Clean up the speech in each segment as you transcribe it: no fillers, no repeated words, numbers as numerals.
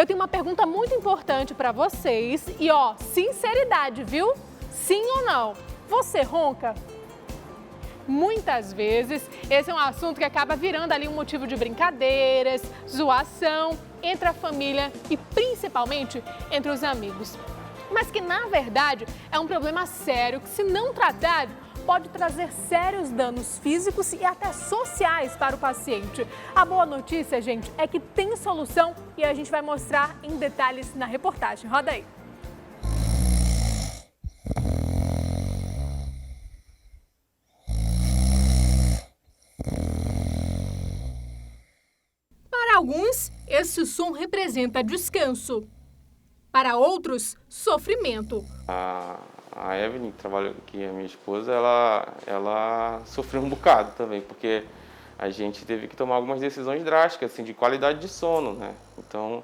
eu tenho uma pergunta muito importante para vocês e ó, sinceridade, viu? Sim ou não? Você ronca? Muitas vezes, esse é um assunto que acaba virando ali um motivo de brincadeiras, zoação entre a família e principalmente entre os amigos. Mas que na verdade é um problema sério que, se não tratado, pode trazer sérios danos físicos e até sociais para o paciente. A boa notícia, gente, é que tem solução e a gente vai mostrar em detalhes na reportagem. Roda aí! Para alguns, esse som representa descanso. Para outros, sofrimento. A Evelyn, que trabalha aqui, a minha esposa, ela sofreu um bocado também, porque a gente teve que tomar algumas decisões drásticas, assim, de qualidade de sono, né? Então,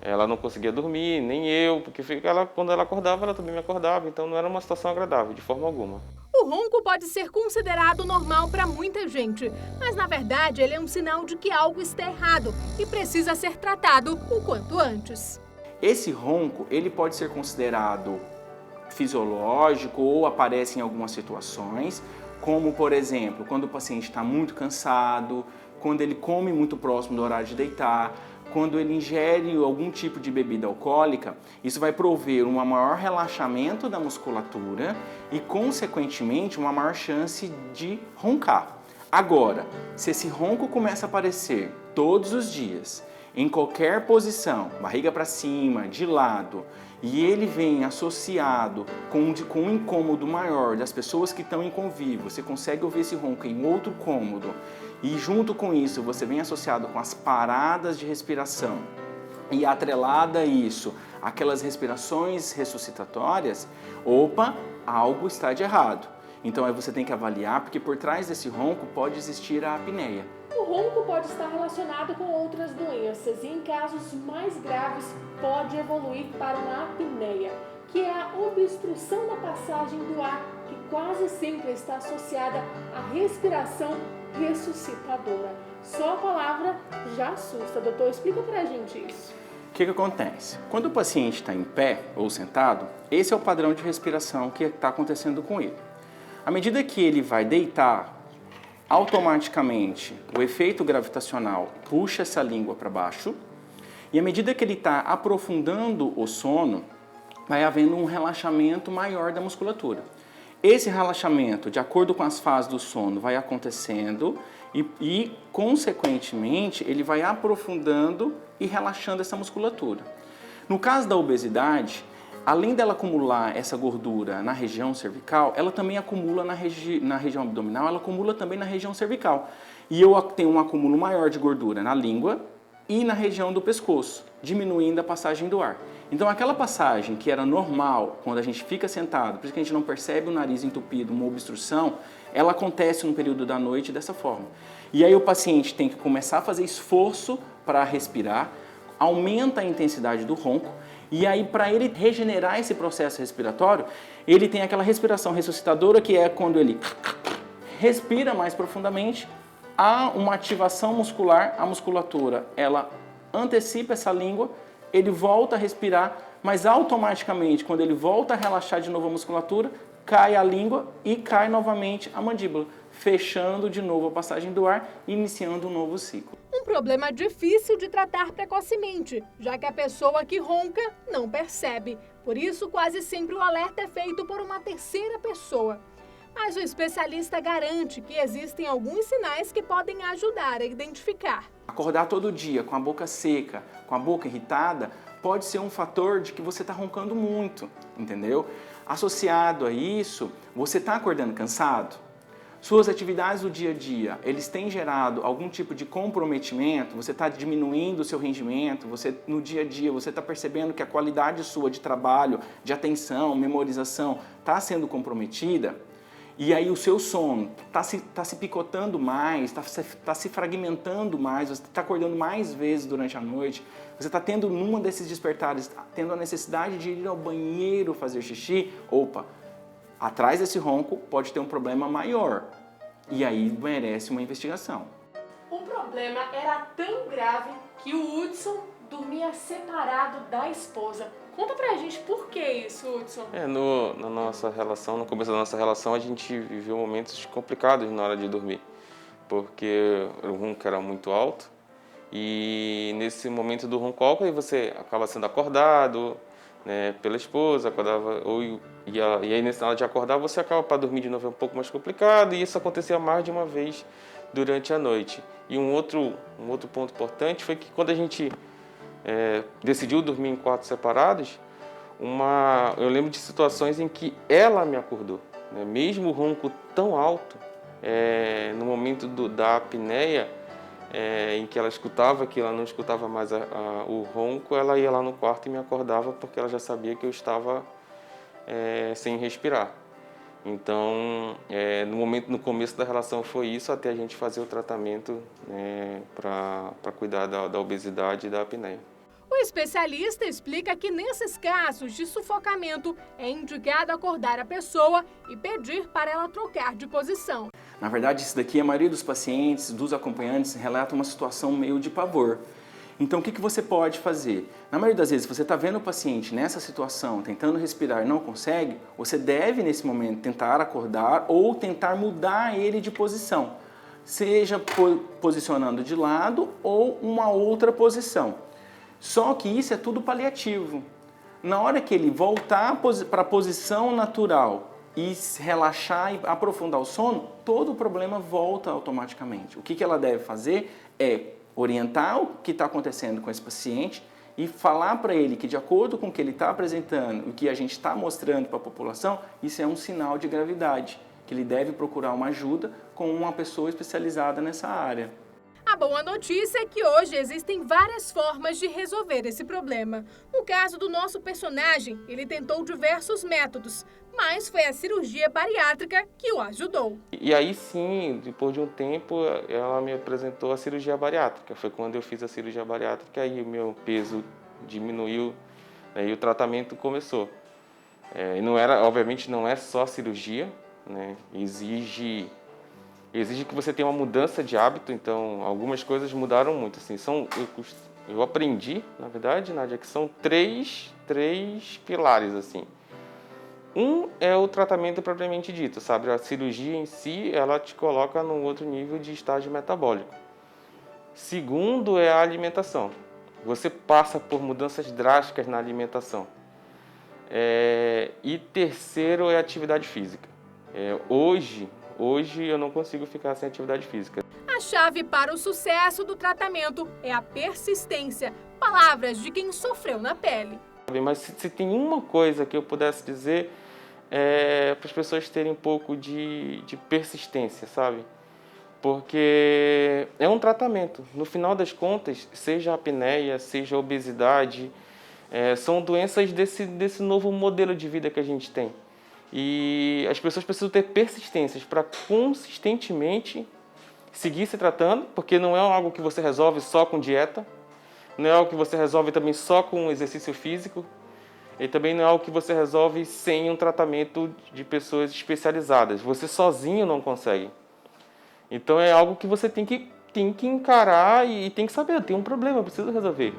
ela não conseguia dormir, nem eu, porque quando ela acordava, ela também me acordava, então não era uma situação agradável, de forma alguma. O ronco pode ser considerado normal para muita gente, mas na verdade ele é um sinal de que algo está errado e precisa ser tratado o quanto antes. Esse ronco, ele pode ser considerado fisiológico ou aparece em algumas situações, como por exemplo, quando o paciente está muito cansado, quando ele come muito próximo do horário de deitar, quando ele ingere algum tipo de bebida alcoólica. Isso vai prover um maior relaxamento da musculatura e, consequentemente, uma maior chance de roncar. Agora, se esse ronco começa a aparecer todos os dias, em qualquer posição, barriga para cima, de lado, e ele vem associado com um incômodo maior das pessoas que estão em convívio, você consegue ouvir esse ronco em outro cômodo, e junto com isso você vem associado com as paradas de respiração, e atrelada a isso, aquelas respirações ressuscitatórias, opa, algo está de errado. Então aí você tem que avaliar, porque por trás desse ronco pode existir a apneia. O ronco pode estar relacionado com outras doenças e, em casos mais graves, pode evoluir para uma apneia, que é a obstrução da passagem do ar, que quase sempre está associada à respiração ressuscitadora. Só a palavra já assusta. Doutor, explica pra gente isso. O que acontece? Quando o paciente está em pé ou sentado, esse é o padrão de respiração que está acontecendo com ele. À medida que ele vai deitar, automaticamente o efeito gravitacional puxa essa língua para baixo e à medida que ele está aprofundando o sono, vai havendo um relaxamento maior da musculatura. Esse relaxamento, de acordo com as fases do sono, vai acontecendo e consequentemente, ele vai aprofundando e relaxando essa musculatura. No caso da obesidade, além dela acumular essa gordura na região cervical, ela também acumula na região abdominal, ela acumula também na região cervical. E eu tenho um acúmulo maior de gordura na língua e na região do pescoço, diminuindo a passagem do ar. Então aquela passagem que era normal quando a gente fica sentado, por isso que a gente não percebe o nariz entupido, uma obstrução, ela acontece no período da noite dessa forma. E aí o paciente tem que começar a fazer esforço para respirar, aumenta a intensidade do ronco, e aí, para ele regenerar esse processo respiratório, ele tem aquela respiração ressuscitadora, que é quando ele respira mais profundamente, há uma ativação muscular, a musculatura, ela antecipa essa língua, ele volta a respirar, mas automaticamente, quando ele volta a relaxar de novo a musculatura, cai a língua e cai novamente a mandíbula, fechando de novo a passagem do ar e iniciando um novo ciclo. Um problema difícil de tratar precocemente, já que a pessoa que ronca não percebe. Por isso, quase sempre o alerta é feito por uma terceira pessoa. Mas o especialista garante que existem alguns sinais que podem ajudar a identificar. Acordar todo dia com a boca seca, com a boca irritada, pode ser um fator de que você está roncando muito, entendeu? Associado a isso, você está acordando cansado? Suas atividades do dia a dia, eles têm gerado algum tipo de comprometimento? Você está diminuindo o seu rendimento? No dia a dia, você está percebendo que a qualidade sua de trabalho, de atenção, memorização, está sendo comprometida? E aí o seu sono está se picotando mais, está se fragmentando mais, você está acordando mais vezes durante a noite, você está tendo, numa desses despertares, tendo a necessidade de ir ao banheiro fazer xixi, opa! Atrás desse ronco pode ter um problema maior e aí merece uma investigação. O problema era tão grave que o Hudson, dormia separado da esposa. Conta pra gente por que isso, Hudson. Na nossa relação, no começo da nossa relação, a gente viveu momentos complicados na hora de dormir, porque o ronco era muito alto e nesse momento do ronco alto aí você acaba sendo acordado, né, pela esposa, acordava, e aí nessa hora de acordar você acaba para dormir de novo, é um pouco mais complicado, e isso acontecia mais de uma vez durante a noite. E um outro ponto importante foi que quando a gente decidiu dormir em quartos separados, eu lembro de situações em que ela me acordou, né? Mesmo o ronco tão alto, no momento da apneia, em que ela escutava que ela não escutava mais o ronco, ela ia lá no quarto e me acordava porque ela já sabia que eu estava sem respirar. Então, no começo da relação foi isso, até a gente fazer o tratamento, para cuidar da obesidade e da apneia. O especialista explica que nesses casos de sufocamento é indicado acordar a pessoa e pedir para ela trocar de posição. Na verdade, isso daqui, a maioria dos pacientes, dos acompanhantes, relata uma situação meio de pavor. Então, o que você pode fazer? Na maioria das vezes, você está vendo o paciente nessa situação, tentando respirar e não consegue, você deve, nesse momento, tentar acordar ou tentar mudar ele de posição. Seja posicionando de lado ou uma outra posição. Só que isso é tudo paliativo. Na hora que ele voltar para a posição natural e relaxar e aprofundar o sono, todo o problema volta automaticamente. O que ela deve fazer é orientar o que está acontecendo com esse paciente e falar para ele que, de acordo com o que ele está apresentando, o que a gente está mostrando para a população, isso é um sinal de gravidade, que ele deve procurar uma ajuda com uma pessoa especializada nessa área. A boa notícia é que hoje existem várias formas de resolver esse problema. No caso do nosso personagem, ele tentou diversos métodos, mas foi a cirurgia bariátrica que o ajudou. E aí sim, depois de um tempo, ela me apresentou a cirurgia bariátrica. Foi quando eu fiz a cirurgia bariátrica, aí o meu peso diminuiu, né, e o tratamento começou. E obviamente não é só cirurgia, né, exige que você tenha uma mudança de hábito, então algumas coisas mudaram muito. Assim, eu aprendi, na verdade, Nádia, que são três pilares. Assim. Um é o tratamento propriamente dito, sabe? A cirurgia em si, ela te coloca num outro nível de estágio metabólico. Segundo é a alimentação. Você passa por mudanças drásticas na alimentação. E terceiro é a atividade física. Hoje eu não consigo ficar sem atividade física. A chave para o sucesso do tratamento é a persistência. Palavras de quem sofreu na pele. Mas se tem uma coisa que eu pudesse dizer, para as pessoas terem um pouco de persistência, sabe? Porque é um tratamento. No final das contas, seja a apneia, seja a obesidade, são doenças desse novo modelo de vida que a gente tem. E as pessoas precisam ter persistências para consistentemente seguir se tratando, porque não é algo que você resolve só com dieta, não é algo que você resolve também só com exercício físico, e também não é algo que você resolve sem um tratamento de pessoas especializadas. Você sozinho não consegue. Então é algo que você tem que encarar e tem que saber, tem um problema, eu preciso resolver.